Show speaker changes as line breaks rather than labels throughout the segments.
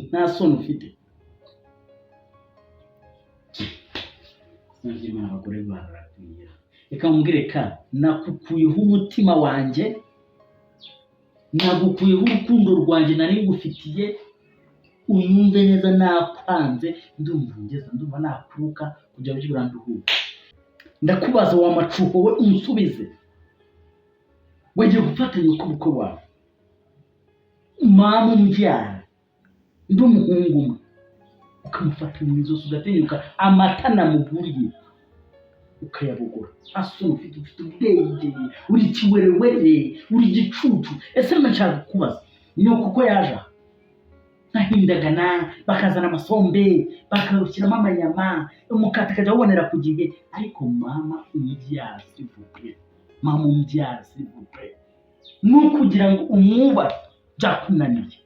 nta soni ufite Imana abagore barabwira reka mbwire ka nakukuyeho umutima wanjye nagukuyeho urukundo rwanjye nari ngufitiye unyumve neza nakwanze ndumva nakuruka kujya biranduhuka ndakubaza wa macuho we umusubize wagiye gufatanya ukuboko wawe mama umbyara ndi umuhungu umwe ukamufata mu izosi ugatinyuka amata namuburiye ukayabogora asoni ufite ubwenge uri kiwerewere uri gicucu ese nashaka kubaza niyo kuko yaje nahindagana bakazana amasombe bakarukiramo amanyama umukati kajya ubonera ku gihe ariko mama umbyara sivupe mama umbyara sivupe nukugira ngo umwuba byakunaniye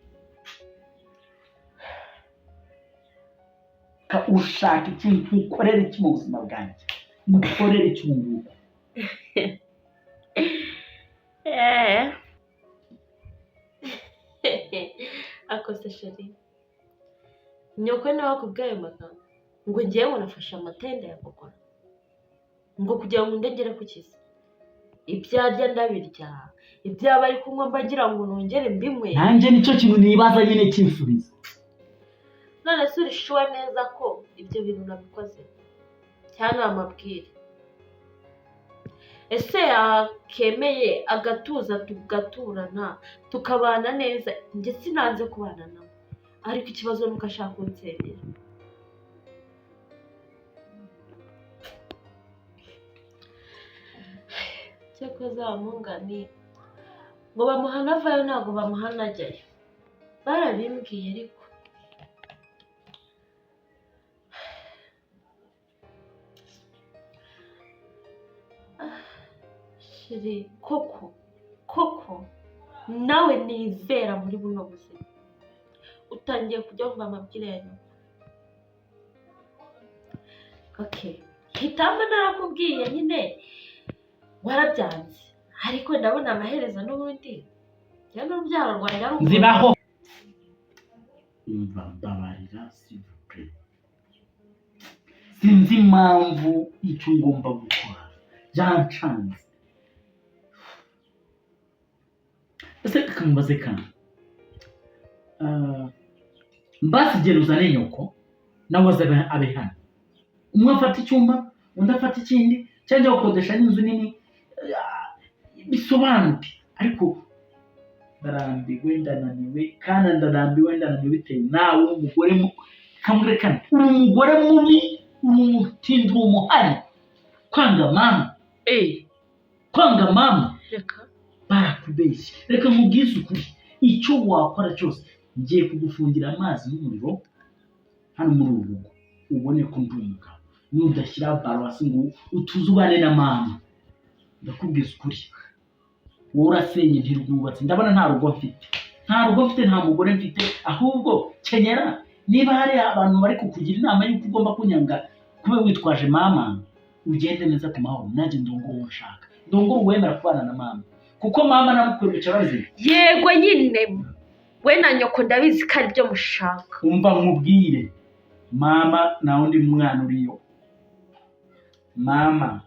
ka ushaka ikintu ukorera iki mu buzima bwanjye ngukorera iki nguko
akose sheri nyoko nawe akubwaye magambo ngo ngiye nafashe amatenda ya gukora ngo kugira ngo ndegere ku kizi ibyarya ndabirya ibyaba ari kunywa mbagira ngo nongere mbinywe
nanjye nicyo kintu nibaza nyine cy'insubizo
none se urishuwe neza ko ibyo bintu nabikoze cyane amabwire ese yakemeye agatuza tugaturana tukabana neza njye sinanze kubana nawe ariko ikibazo nuko ashaka kunsebera cyakoze amungani ngo bamuhana avayo ntabwo bamuhana ajyayo barabimbwiye ariko shiri koko nawe nizera muri buno buzima utangiye kujya wumva amabwire ya nyuma hitamo narakubwiye nyine warabyanze ariko ndabona amaherezo n'ubundi njya n'urubyaro rwanjye ari
zibaho umva mbabarira s'il sinzi impamvu icyo ngomba gukora byancanze ese kamubaze kana mbasigera uzane nyoko nawe abe hano umwe afata icyumba undi afata ikindi cyangwa gukodesha n'inzu nini bisobanuke ariko ndarambiwe ndananiwe kandi ndarambiwe ndananiwe bitewe nawe umugore kamurekana uri umugore mubi uri umutindi umuhari kwanga mama
reka
barakubeshya reka mubwize ukuri icyo wakora cyose ngiye kugufungira amazi n'umuriro hano muri ubu rugo ubone ko ndi umugabo nudashyira baro hasi ngo utuze ubane na mama ndakubwiza ukuri wowe urasenye ntirwubatse ndabona nta rugo mfite nta mugore mfite ahubwo kenyera niba hari abantu bari kukugira inama y'uko ugomba kunyanga kuba witwaje mama ugende neza ku mahoro nanjye ndongora uwo nshaka ndongora uwemera kubana na mama kuko mama namukwiye bicara bazima
yego nyine we na nyoko ndabizi ko ari byo mushaka
umva nkubwire mama nta wundi mwana uriyo mama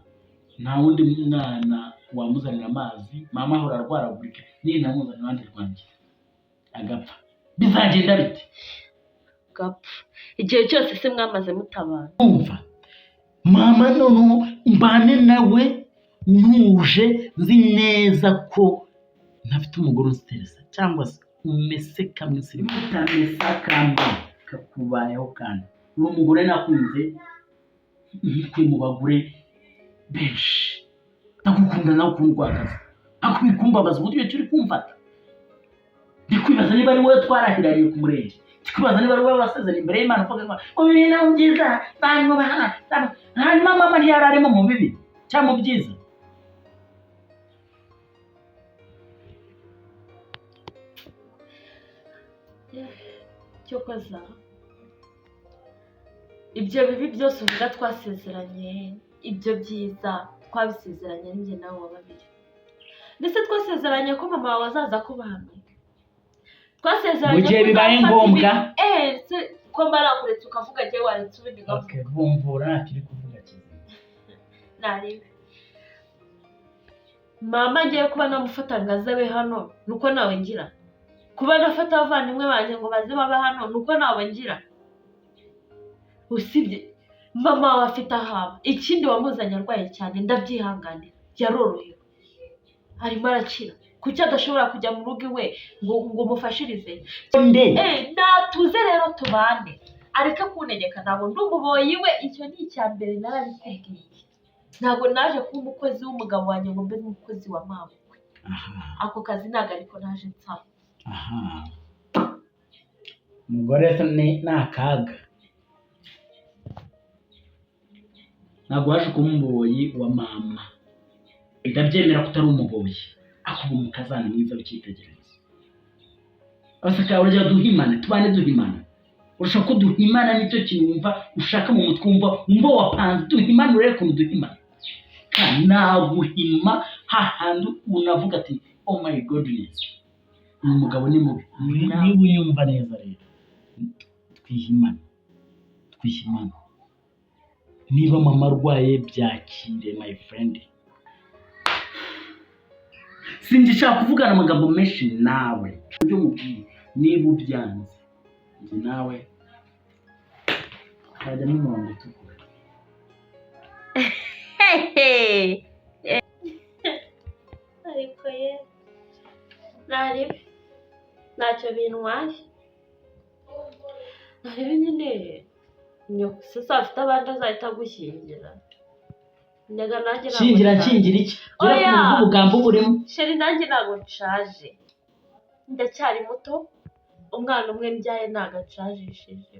nta wundi mwana wamuzanira amazi mama ahora arwaragurika niyo namuzanira iruhande rwanjye agapfa bizagenda bite
gapfa igihe cyose se mwamaze mutabana
umva mama noneho mbane nawe ntuje nzi neza ko ntafite umugore uziteresa cyangwa se umese kamwe siri utamesa kamwe kakubayeho kandi uri umugore nakunze nk'ikwe mu bagore benshi ndagukunda nawe ukunda urwakaza akwiye kumbabaza uburyo turi kumfata ndikwibaza niba ari wowe twarahirariye ku murenge ndikwibaza niba ari wowe wasezeranye imbere y'Imana uvuga ngo ibintu byiza hanyuma mama ntiyararimo mu bibi cyangwa mu byiza
cyo koza ibyo bibi byose uvuga twasezeranye ibyo byiza twabisezeranye n'injye nawe wa babiri ndetse twasezeranye ko mama wawe azaza kuba hano twasezeranye
mu gihe bibaye ngombwa
ko mba nakuretse ukavuga njye waretse ubundi
okay bumvura kiri kuvuga kizima
naribe mama ngiye kuba namufata ngazabe hano nuko nawe ngira kuba nafata abavandimwe banjye ngo baze babe hano nuko nawe ngira usibye mama wawe afite ahaba ikindi wamuzanye arwaye cyane ndabyihanganira yarorohewe arimo arakira kuki adashobora kujya mu rugo iwe ngo umufashirize natuze rero tubane areke kuntegeka ntabwo ndi umuboyi we icyo ni icya mbere narabikubwiye ntabwo naje kuba umukozi w'umugabo wanjye ngo mbe umukozi wa mama ako kazi ntabwo ariko naje nsaba
umugore ni akaga ntabwo waje kuba umuboyi wa mama ndabyemera ko utari umuboyi akuba umukazana mwiza w'icyitegererezo abasaka urajya duhimana tubane duhimana urashaka ko duhimana nicyo kintu wumva ushaka mu mutwe wumva wapanze duhimana urebe ukuntu duhimana naguhima hahandi unavuga ati oh my goodness uyu mugabo ni mubi niba unyumva neza rero twihimana niba mama arwaye byakire my friend singishaka kuvugana amagambo menshi nawe ibyo mubwiye niba ubyanze njye nawe hajyamo umurongo utukura
ariko ye naribe ntacyo bintwaye naribe nyine nyoko sasa afite abandi azahita agushyingira ndega nanjye
nshingira iki oya ubugambo burimo
sheri nanjye ntabwo nshaje ndacyari muto umwana umwe mbyaye ntabwo nshajishije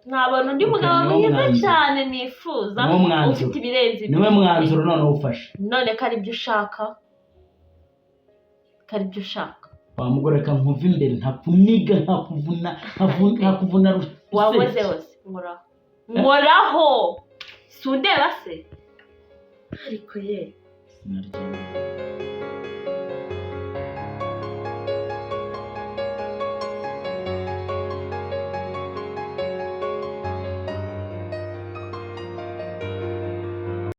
ntabona undi mugabo mwiza cyane nifuza ufite ibirenze
niwe mwanzuro none ufashe
none ko aribyo ushaka
wa mugore ka nkuva imbere ntapfuniga ntakuvuna
waboze hose nkoraho si undeba se ariko ye
sinarya